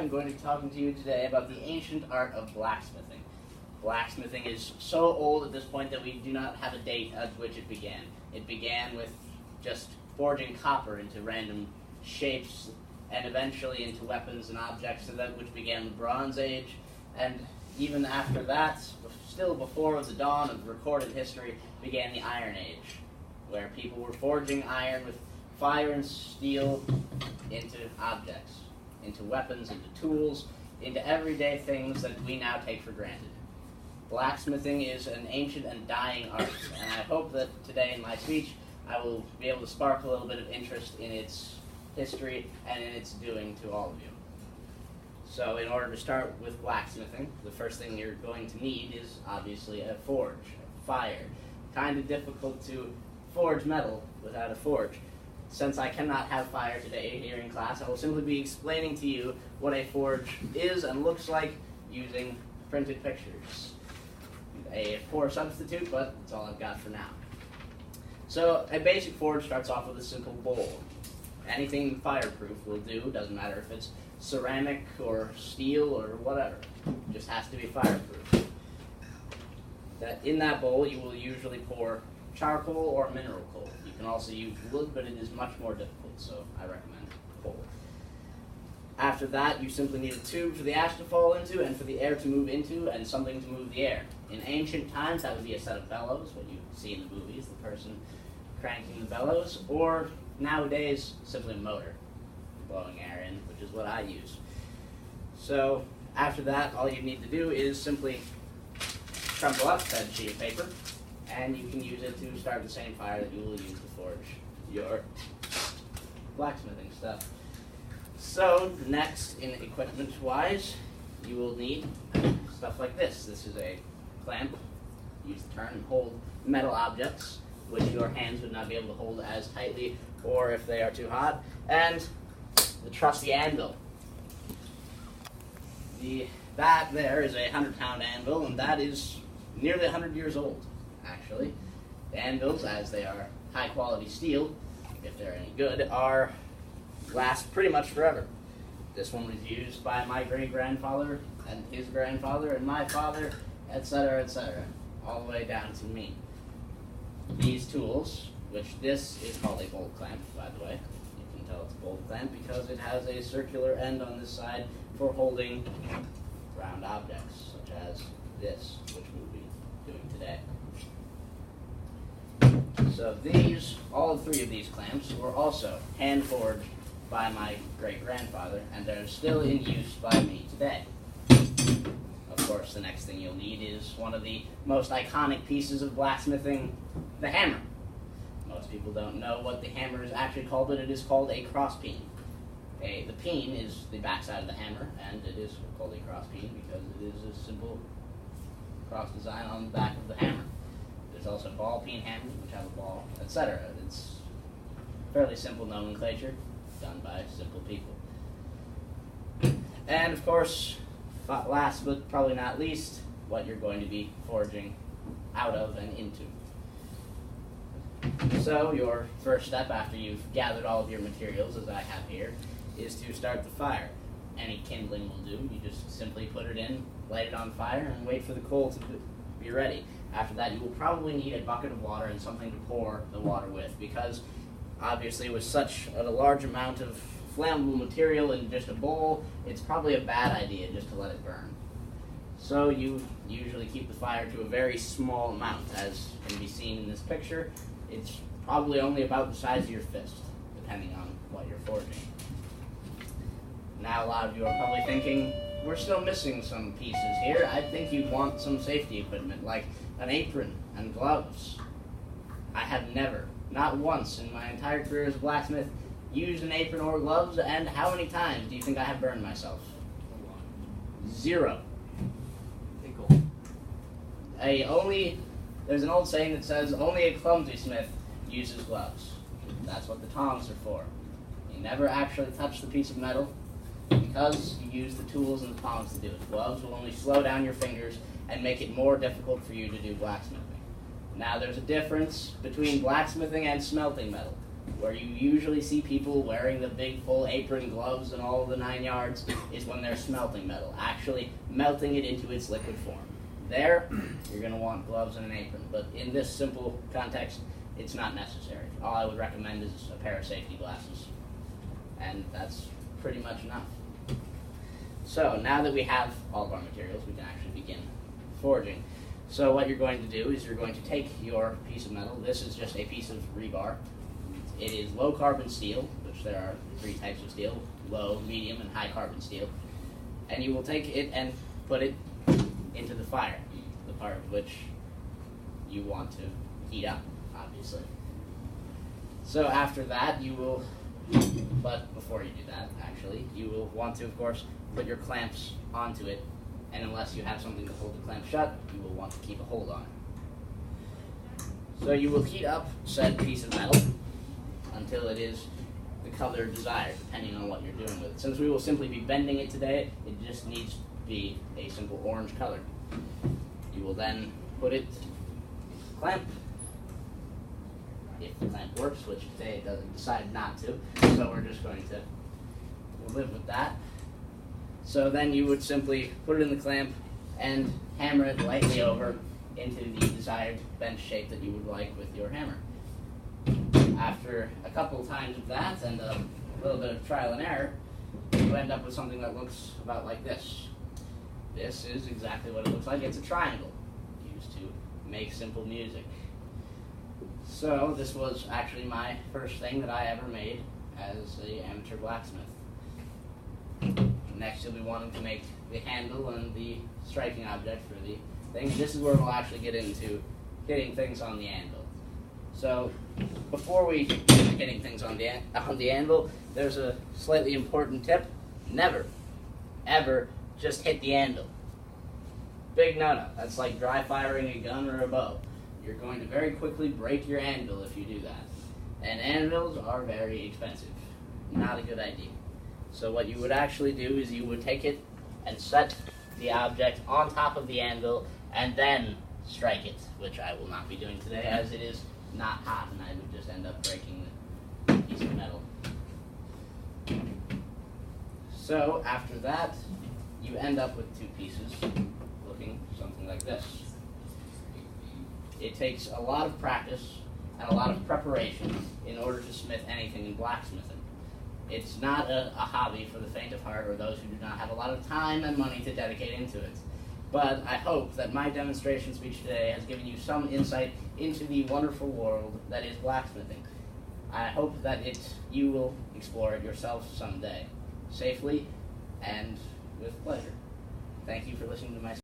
I'm going to be talking to you today about the ancient art of blacksmithing. Blacksmithing is so old at this point that we do not have a date at which it began. It began with just forging copper into random shapes and eventually into weapons and objects, and that which began the Bronze Age. And even after that, still before the dawn of recorded history, began the Iron Age, where people were forging iron with fire and steel into objects, into weapons, into tools, into everyday things that we now take for granted. Blacksmithing is an ancient and dying art, and I hope that today in my speech I will be able to spark a little bit of interest in its history and in its doing to all of you. So in order to start with blacksmithing, the first thing you're going to need is obviously a forge, a fire. Kind of difficult to forge metal without a forge. Since I cannot have fire today here in class, I will simply be explaining to you what a forge is and looks like using printed pictures. A poor substitute, but that's all I've got for now. So a basic forge starts off with a simple bowl. Anything fireproof will do, doesn't matter if it's ceramic or steel or whatever. It just has to be fireproof. In that bowl you will usually pour charcoal or mineral coal. You can also use wood, but it is much more difficult, so I recommend coal. After that, you simply need a tube for the ash to fall into and for the air to move into and something to move the air. In ancient times, that would be a set of bellows, what you see in the movies, the person cranking the bellows, or nowadays, simply a motor blowing air in, which is what I use. So after that, all you need to do is simply crumple up that sheet of paper, and you can use it to start the same fire that you will use to forge your blacksmithing stuff. So next, in equipment-wise, you will need stuff like this. This is a clamp. Use the turn and hold metal objects, which your hands would not be able to hold as tightly or if they are too hot. And the trusty anvil. That there is a 100-pound anvil, and that is nearly 100 years old, actually. The anvils, as they are high-quality steel, if they're any good, last pretty much forever. This one was used by my great-grandfather and his grandfather and my father, etc., all the way down to me. These tools, which this is called a bolt clamp, by the way. You can tell it's a bolt clamp because it has a circular end on this side for holding round objects, such as this, which we'll be doing today. So all three of these clamps were also hand-forged by my great-grandfather, and they're still in use by me today. Of course, the next thing you'll need is one of the most iconic pieces of blacksmithing, the hammer. Most people don't know what the hammer is actually called, but it is called a crosspeen. The peen is the backside of the hammer, and it is called a crosspeen because it is a simple cross design on the back of the hammer. There's also ball peen hammers, which have a ball, etc. It's fairly simple nomenclature done by simple people. And of course, last but probably not least, what you're going to be forging out of and into. So your first step after you've gathered all of your materials, as I have here, is to start the fire. Any kindling will do. You just simply put it in, light it on fire, and wait for the coal to be ready. After that, you will probably need a bucket of water and something to pour the water with, because obviously with such a large amount of flammable material in just a bowl, it's probably a bad idea just to let it burn. So you usually keep the fire to a very small amount, as can be seen in this picture. It's probably only about the size of your fist, depending on what you're forging. Now a lot of you are probably thinking, we're still missing some pieces here. I think you'd want some safety equipment, like an apron and gloves. I have never, not once in my entire career as a blacksmith, used an apron or gloves, and how many times do you think I have burned myself? 0. There's an old saying that says, only a clumsy smith uses gloves. That's what the tongs are for. You never actually touch the piece of metal because you use the tools and the tongs to do it. Gloves will only slow down your fingers and make it more difficult for you to do blacksmithing. Now there's a difference between blacksmithing and smelting metal. Where you usually see people wearing the big full apron, gloves, and all of the 9 yards is when they're smelting metal, actually melting it into its liquid form. There, you're going to want gloves and an apron, but in this simple context, it's not necessary. All I would recommend is a pair of safety glasses, and that's pretty much enough. So now that we have all of our materials, we can actually begin forging. So what you're going to do is you're going to take your piece of metal. This is just a piece of rebar. It is low carbon steel, which there are 3 types of steel: low, medium, and high carbon steel. And you will take it and put it into the fire, the part which you want to heat up, obviously. So after that, you will, but before you do that, actually, you will want to, of course, put your clamps onto it, and unless you have something to hold the clamp shut, you will want to keep a hold on it. So you will heat up said piece of metal until it is the color desired, depending on what you're doing with it. Since we will simply be bending it today, it just needs to be a simple orange color. You will then put it clamp, if the clamp works, which today it doesn't, decide not to, so we're just going to live with that. So then you would simply put it in the clamp and hammer it lightly over into the desired bench shape that you would like with your hammer. After a couple times of that and a little bit of trial and error, you end up with something that looks about like this. This is exactly what it looks like. It's a triangle used to make simple music. So this was actually my first thing that I ever made as an amateur blacksmith. Next, you'll be wanting to make the handle and the striking object for the thing. This is where we'll actually get into hitting things on the anvil. So before we get to hitting things on the anvil, there's a slightly important tip. Never, ever just hit the anvil. Big no-no. That's like dry firing a gun or a bow. You're going to very quickly break your anvil if you do that. And anvils are very expensive. Not a good idea. So what you would actually do is you would take it and set the object on top of the anvil and then strike it, which I will not be doing today as it is not hot and I would just end up breaking the piece of metal. So after that, you end up with 2 pieces looking something like this. It takes a lot of practice and a lot of preparation in order to smith anything in blacksmithing. It's not a hobby for the faint of heart or those who do not have a lot of time and money to dedicate into it. But I hope that my demonstration speech today has given you some insight into the wonderful world that is blacksmithing. I hope that you will explore it yourself someday, safely and with pleasure. Thank you for listening to my